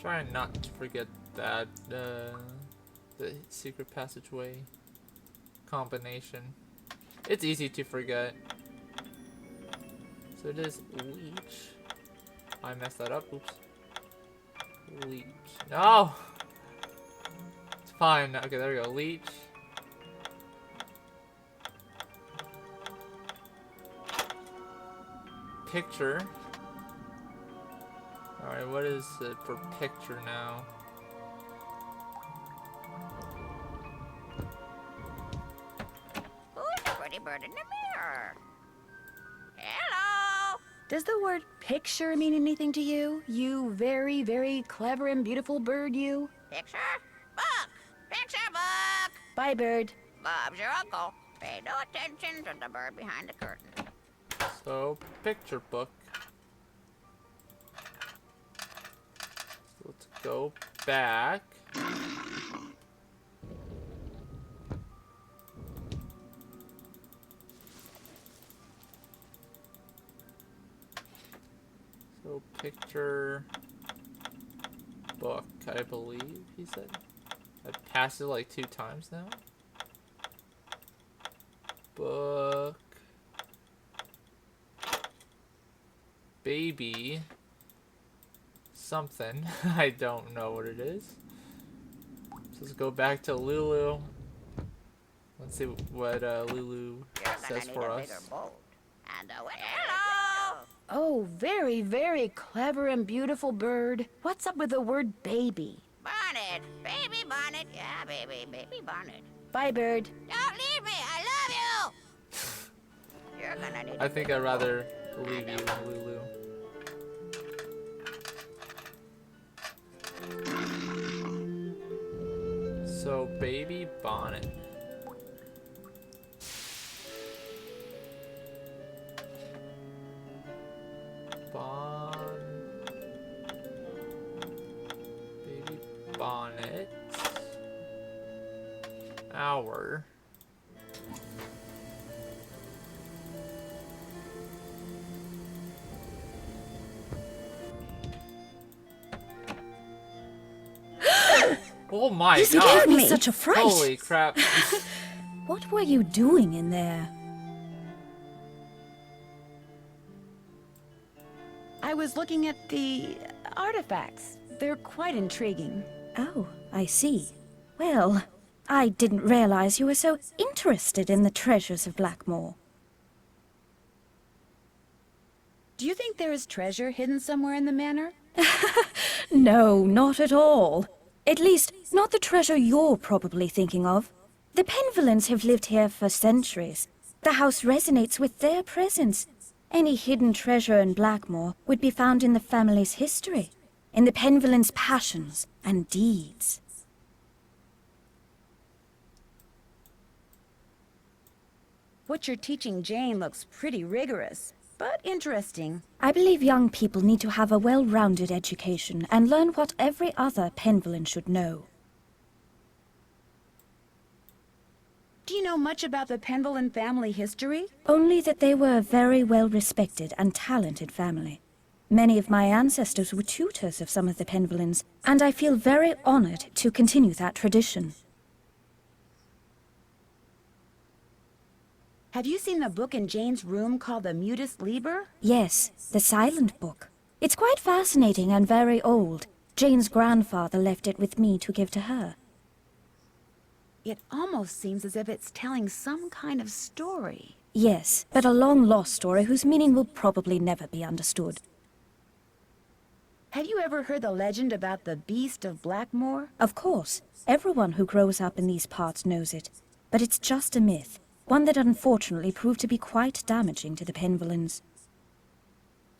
Trying not to forget that the secret passageway combination. It's easy to forget. So it is leech. I messed that up. Oops. Leech. No! It's fine. Okay, there we go. Leech. Picture. Alright, what is it for picture now? Who's the pretty bird in the mirror? Hello! Does the word picture mean anything to you? You very, very clever and beautiful bird, you? Picture? Book! Picture book! Bye, bird. Bob's your uncle. Pay no attention to the bird behind the curtain. So, picture book. So let's go back. So, picture book, I believe he said. I passed it like 2 times now. Book. Baby. Something. I don't know what it is. So let's go back to Lulu. Let's see what Lulu says for us. And hello! Oh, very, very clever and beautiful bird. What's up with the word baby? Bonnet. Baby bonnet. Yeah, baby bonnet. Bye, bird. Don't leave me. I love you. You're gonna need I think I'd rather leave you, Lulu. So, baby bonnet. Baby bonnet. Hour. Oh my You god! gave me such a fright. Holy crap! What were you doing in there? I was looking at the artifacts. They're quite intriguing. Oh, I see. Well, I didn't realize you were so interested in the treasures of Blackmoor. Do you think there is treasure hidden somewhere in the manor? No, not at all. At least, not the treasure you're probably thinking of. The Penvillans have lived here for centuries. The house resonates with their presence. Any hidden treasure in Blackmoor would be found in the family's history, in the Penvillans' passions and deeds. What you're teaching Jane looks pretty rigorous, but interesting. I believe young people need to have a well-rounded education and learn what every other Penvillan should know. Do you know much about the Penvillan family history? Only that they were a very well-respected and talented family. Many of my ancestors were tutors of some of the Penvillans, and I feel very honored to continue that tradition. Have you seen the book in Jane's room called the Mutus Liber? Yes, the Silent Book. It's quite fascinating and very old. Jane's grandfather left it with me to give to her. It almost seems as if it's telling some kind of story. Yes, but a long-lost story whose meaning will probably never be understood. Have you ever heard the legend about the Beast of Blackmoor? Of course, everyone who grows up in these parts knows it. But it's just a myth, one that unfortunately proved to be quite damaging to the Penvillans.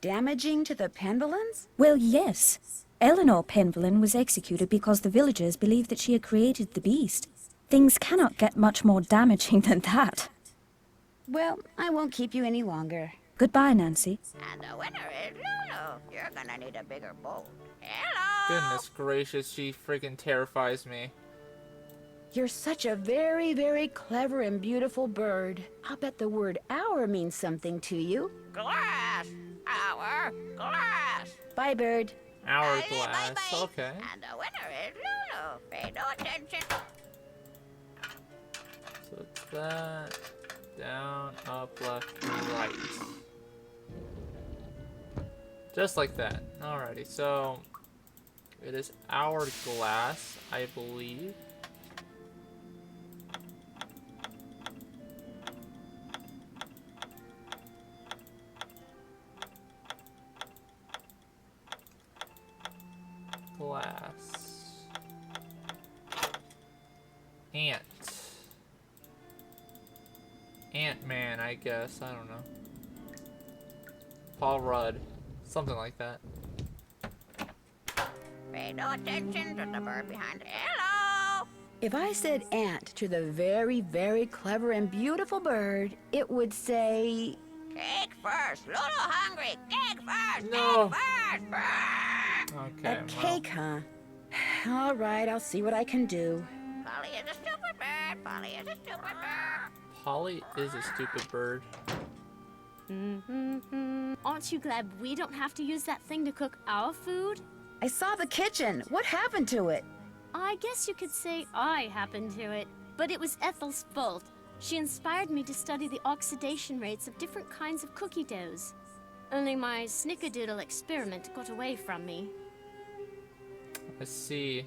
Damaging to the Penvillans? Well, yes. Eleanor Penvillan was executed because the villagers believed that she had created the beast. Things cannot get much more damaging than that. Well, I won't keep you any longer. Goodbye, Nancy. And the winner is Lulu. You're gonna need a bigger boat. Hello! Goodness gracious, she freaking terrifies me. You're such a very, very clever and beautiful bird. I'll bet the word hour means something to you. Glass! Our glass! Bye, bird. Hourglass. Bye-bye. Okay. And the winner is Lulu. Pay no attention. So it's that. Down, up, left, right. Just like that. Alrighty, so it is hourglass, I believe. Glass. Ant. Ant-Man, I guess. I don't know. Paul Rudd. Something like that. Pay no attention to the bird behind. Hello. If I said ant to the very, very clever and beautiful bird, it would say... Cake first. Lulu hungry. Cake first. No. Cake first. Okay. A cake, huh? All right, I'll see what I can do. Polly is a stupid bird. Polly is a stupid bird. Polly is a stupid bird. Aren't you glad we don't have to use that thing to cook our food? I saw the kitchen. What happened to it? I guess you could say I happened to it, but it was Ethel's fault. She inspired me to study the oxidation rates of different kinds of cookie doughs. Only my snickerdoodle experiment got away from me. I see.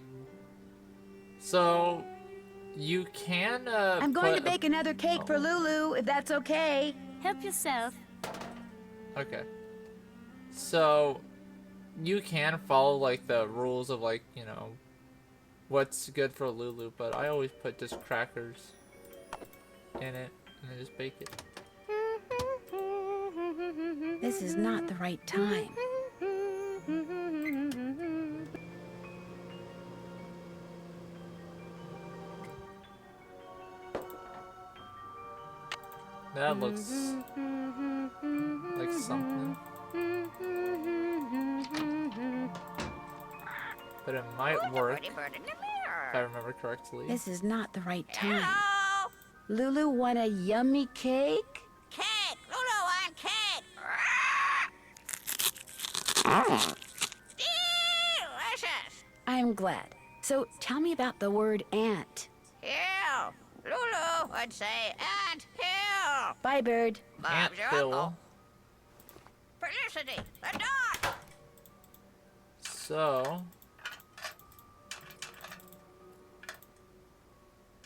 So, you can, I'm going to bake another cake for Lulu, if that's okay. Help yourself. Okay. So, you can follow, like, the rules of, like, you know, what's good for Lulu, but I always put just crackers in it, and then just bake it. This is not the right time. That looks like something. But it might Who's the work, pretty bird in the if I mirror? remember correctly. This is not the right time. Hello. Lulu want a yummy cake? Cake. Lulu want cake. Delicious. I'm glad. So tell me about the word ant. Hill. Lulu would say ant hill. Bye, bird. Bob's your Anthill. uncle. Felicity, the dog. So,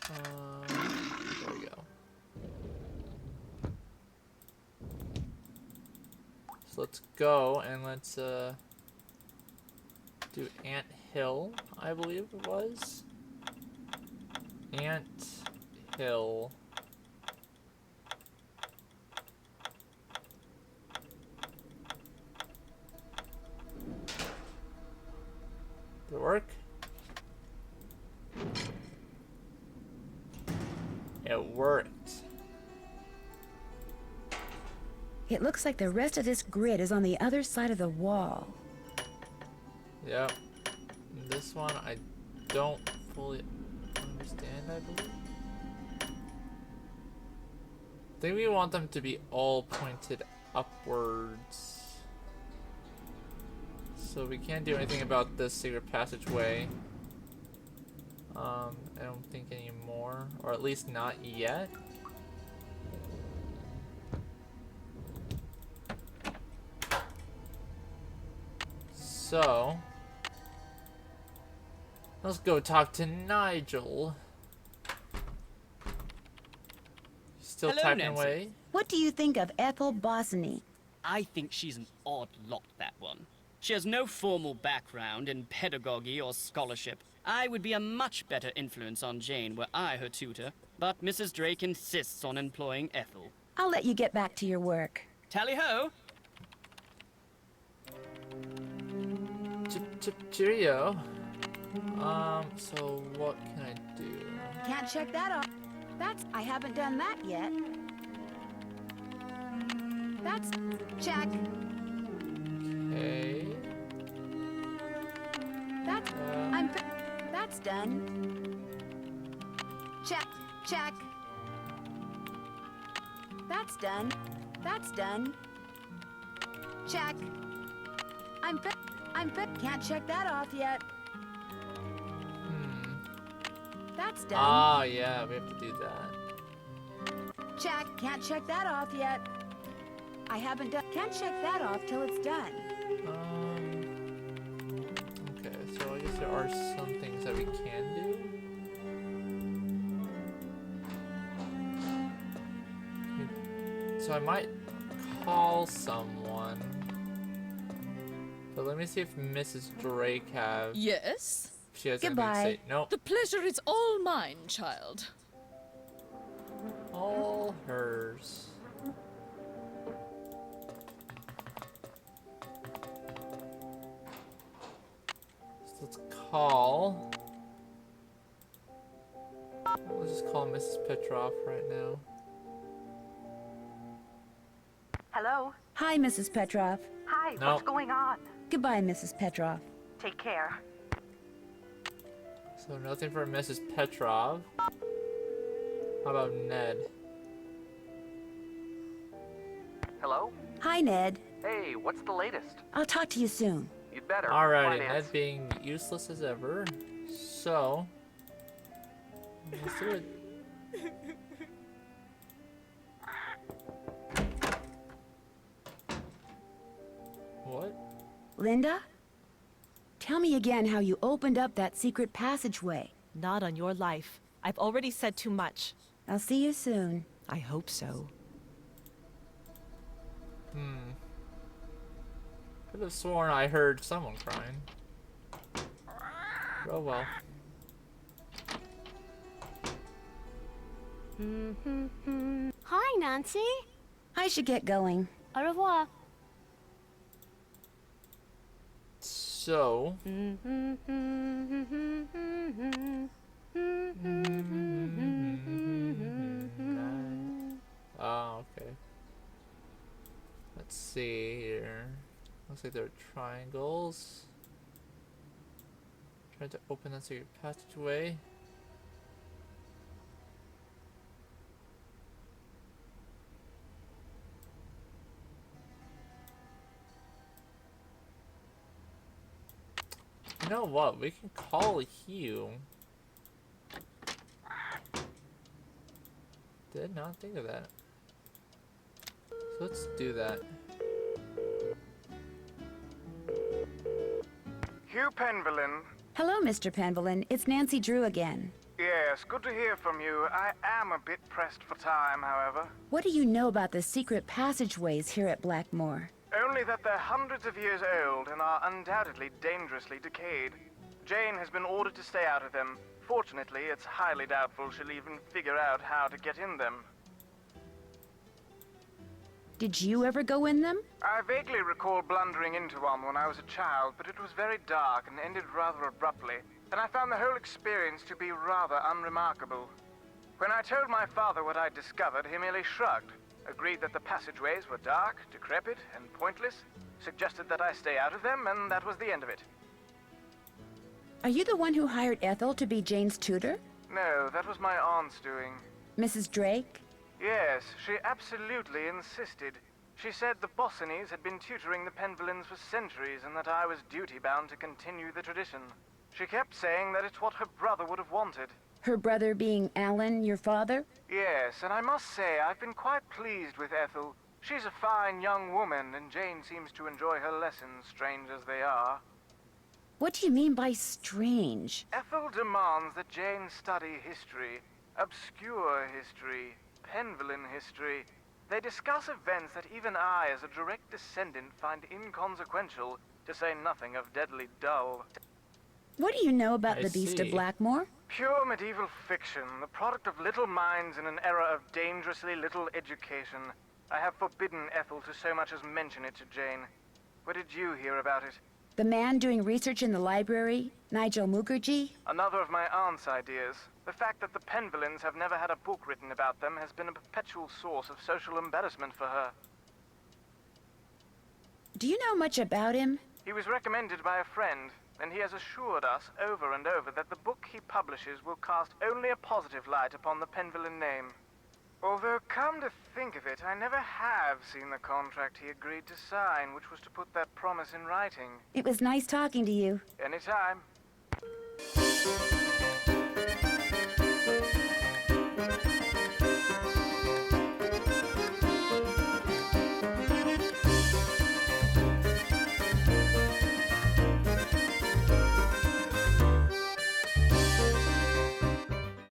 there we go. So let's go and let's do Ant Hill, I believe it was. Ant Hill. Did it work? It worked. It looks like the rest of this grid is on the other side of the wall. Yep. This one I don't fully understand, I believe. I think we want them to be all pointed upwards. So we can't do anything about this secret passageway. I don't think anymore, or at least not yet. So let's go talk to Nigel. Still Hello, typing Nancy. away. What do you think of Ethel Bosny? I think she's an odd lot, that one. She has no formal background in pedagogy or scholarship. I would be a much better influence on Jane were I her tutor, but Mrs. Drake insists on employing Ethel. I'll let you get back to your work. Tally-ho! Cheerio. So what can I do? Can't check that off. I haven't done that yet. That's check. Okay. That's done. Check. That's done. Check. I'm fit. Can't check that off yet. That's done. Ah, yeah, we have to do that. Check. Can't check that off yet. I haven't done. Can't check that off till it's done. Okay, so I guess there are some things that we can do. So I might call someone. But let me see if Mrs. Drake has. Yes? She has Goodbye. anything to say. Nope. The pleasure is all mine, child. All hers. So let's call. Let's just call Mrs. Petrov right now. Hello? Hi, Mrs. Petrov. Hi, No. what's going on? Goodbye, Mrs. Petrov. Take care. So nothing for Mrs. Petrov. How about Ned? Hello? Hi, Ned. Hey, what's the latest? I'll talk to you soon. You'd better. Alrighty, Finance. Ned being useless as ever. So let's do it. What? Linda? Tell me again how you opened up that secret passageway. Not on your life. I've already said too much. I'll see you soon. I hope so. Could have sworn I heard someone crying. Oh well. Hi, Nancy. I should get going. Au revoir. So oh, okay. Let's see here. Looks like there are triangles. Trying to open that secret passageway. You know what? We can call Hugh. Did not think of that. So let's do that. Hugh Penvillin. Hello, Mr. Penvillin. It's Nancy Drew again. Yes, good to hear from you. I am a bit pressed for time, however. What do you know about the secret passageways here at Blackmoor? Only that they're hundreds of years old and are undoubtedly dangerously decayed. Jane has been ordered to stay out of them. Fortunately, it's highly doubtful she'll even figure out how to get in them. Did you ever go in them? I vaguely recall blundering into one when I was a child, but it was very dark and ended rather abruptly, and I found the whole experience to be rather unremarkable. When I told my father what I'd discovered, he merely shrugged, agreed that the passageways were dark, decrepit, and pointless, suggested that I stay out of them, and that was the end of it. Are you the one who hired Ethel to be Jane's tutor? No, that was my aunt's doing. Mrs. Drake? Yes, she absolutely insisted. She said the Bossinies had been tutoring the Penvillins for centuries and that I was duty-bound to continue the tradition. She kept saying that it's what her brother would have wanted. Her brother being Alan, your father? Yes, and I must say I've been quite pleased with Ethel. She's a fine young woman, and Jane seems to enjoy her lessons, strange as they are. What do you mean by strange? Ethel demands that Jane study history, obscure history, Penvillin history. They discuss events that even I, as a direct descendant, find inconsequential, to say nothing of deadly dull. What do you know about I the Beast of see. Blackmoor? Pure medieval fiction, the product of little minds in an era of dangerously little education. I have forbidden Ethel to so much as mention it to Jane. Where did you hear about it? The man doing research in the library, Nigel Mukherjee? Another of my aunt's ideas. The fact that the Penvillins have never had a book written about them has been a perpetual source of social embarrassment for her. Do you know much about him? He was recommended by a friend, and he has assured us over and over that the book he publishes will cast only a positive light upon the Penvillin name. Although, come to think of it, I never have seen the contract he agreed to sign, which was to put that promise in writing. It was nice talking to you. Anytime.